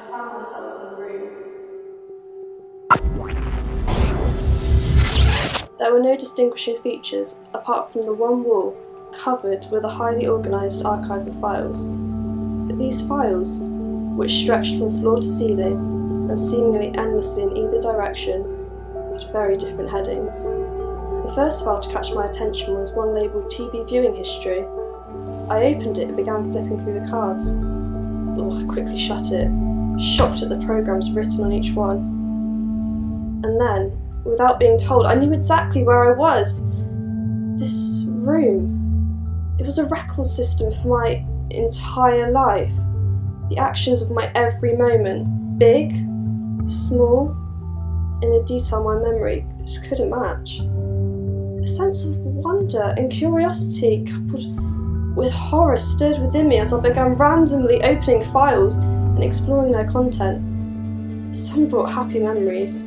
found myself in the room. There were no distinguishing features apart from the one wall covered with a highly organised archive of files. But these files, which stretched from floor to ceiling and seemingly endlessly in either direction, had very different headings. The first file to catch my attention was one labelled TV Viewing History. I opened it and began flipping through the cards. I quickly shut it, shocked at the programmes written on each one. And then, without being told, I knew exactly where I was. This room. It was a record system for my entire life. The actions of my every moment, big, small, in a detail my memory just couldn't match. A sense of wonder and curiosity coupled with horror stirred within me as I began randomly opening files and exploring their content. Some brought happy memories,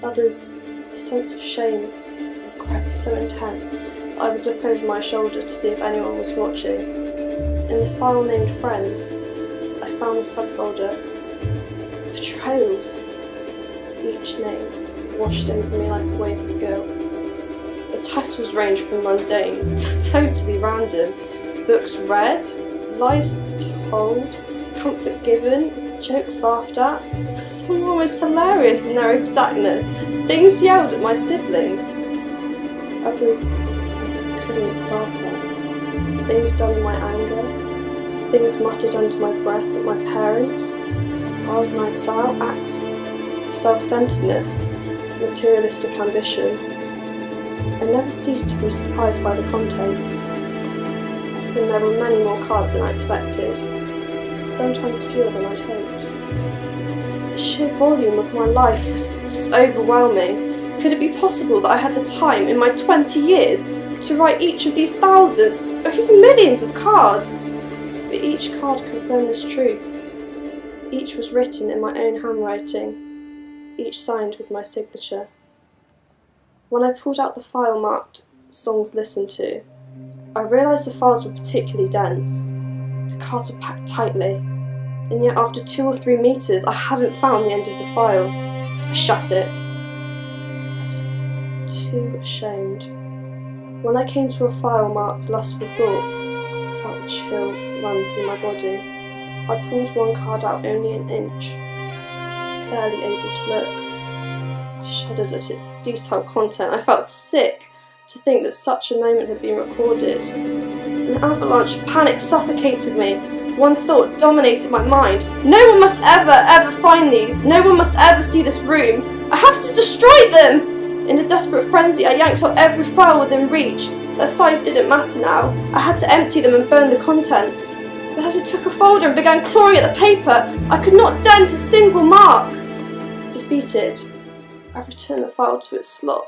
others a sense of shame and regret so intense that I would look over my shoulder to see if anyone was watching. In the file named Friends, I found a subfolder, Betrayals. Each name washed over me like a wave of guilt. The titles ranged from mundane to totally random. Books read, lies told, comfort given, jokes laughed at, some were almost hilarious in their exactness, things yelled at my siblings. Others I couldn't laugh at, things done in my anger, things muttered under my breath at my parents, wild nights out, acts of self-centeredness, materialistic ambition. I never ceased to be surprised by the contents. Often there were many more cards than I expected, sometimes fewer than I'd hoped. The sheer volume of my life was just overwhelming. Could it be possible that I had the time in my 20 years to write each of these thousands or even millions of cards? But each card confirmed this truth. Each was written in my own handwriting, each signed with my signature. When I pulled out the file marked Songs Listened To, I realised the files were particularly dense. The cards were packed tightly, and yet after 2 or 3 metres I hadn't found the end of the file. I shut it. I was too ashamed. When I came to a file marked Lustful Thoughts, I felt a chill run through my body. I pulled one card out only an inch, barely able to look. I shuddered at its detailed content. I felt sick to think that such a moment had been recorded. An avalanche of panic suffocated me. One thought dominated my mind. No one must ever find these. No one must ever see this room. I have to destroy them! In a desperate frenzy, I yanked out every file within reach. Their size didn't matter now. I had to empty them and burn the contents. But as I took a folder and began clawing at the paper, I could not dent a single mark. Defeated, I returned the file to its slot.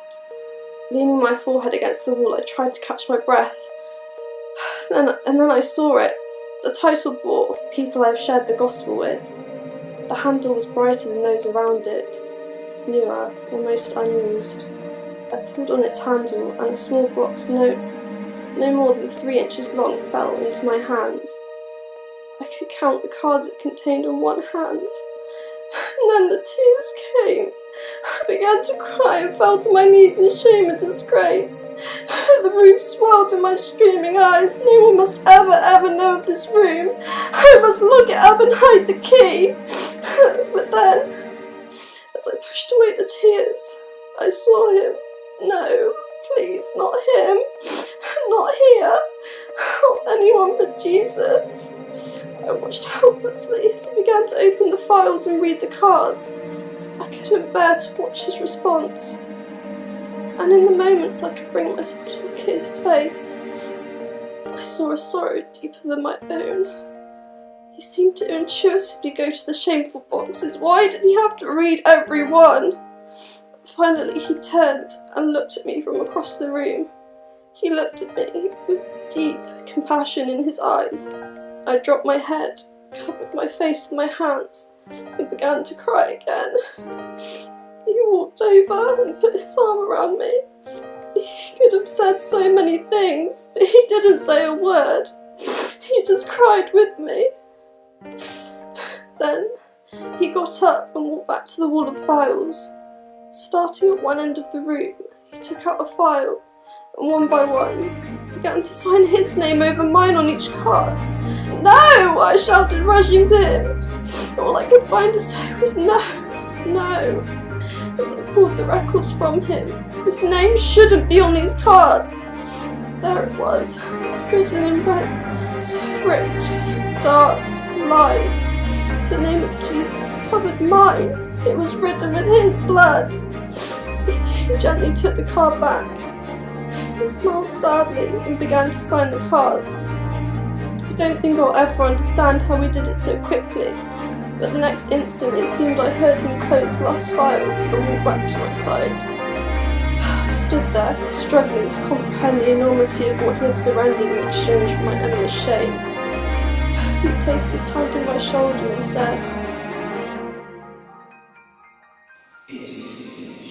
Leaning my forehead against the wall, I tried to catch my breath. And then I saw it. The title bore People I've Shared the Gospel With. The handle was brighter than those around it, newer, almost unused. I pulled on its handle, and a small box note, no more than 3 inches long, fell into my hands. I could count the cards it contained on one hand. And then the tears came. I began to cry and fell to my knees in shame and disgrace. The room swelled in my streaming eyes. No one must ever know of this room. I must lock it up and hide the key. But then, as I pushed away the tears, I saw him. No, please, not him. Not here. Oh, anyone but Jesus. I watched helplessly as he began to open the files and read the cards. I couldn't bear to watch his response. And in the moments I could bring myself to look at his face, I saw a sorrow deeper than my own. He seemed to intuitively go to the shameful boxes. Why did he have to read every one? Finally he turned and looked at me from across the room. He looked at me with deep compassion in his eyes. I dropped my head, covered my face with my hands, and began to cry again. He walked over and put his arm around me. He could have said so many things, but he didn't say a word. He just cried with me. Then He got up and walked back to the wall of files. Starting at one end of the room, he took out a file and one by one began to sign his name over mine on each card. "No!" I shouted, rushing to him. All I could find to say was no, no. As I pulled the records from him, his name shouldn't be on these cards. There it was, written in red, so rich, so dark, so alive. The name of Jesus covered mine. It was written with his blood. He gently took the card back. He smiled sadly and began to sign the cards. I don't think I'll ever understand how he did it so quickly, but the next instant it seemed I heard him close the last file and walk back to my side. I stood there, struggling to comprehend the enormity of what he had surrendered in exchange for my endless shame. He placed his hand on my shoulder and said, "It is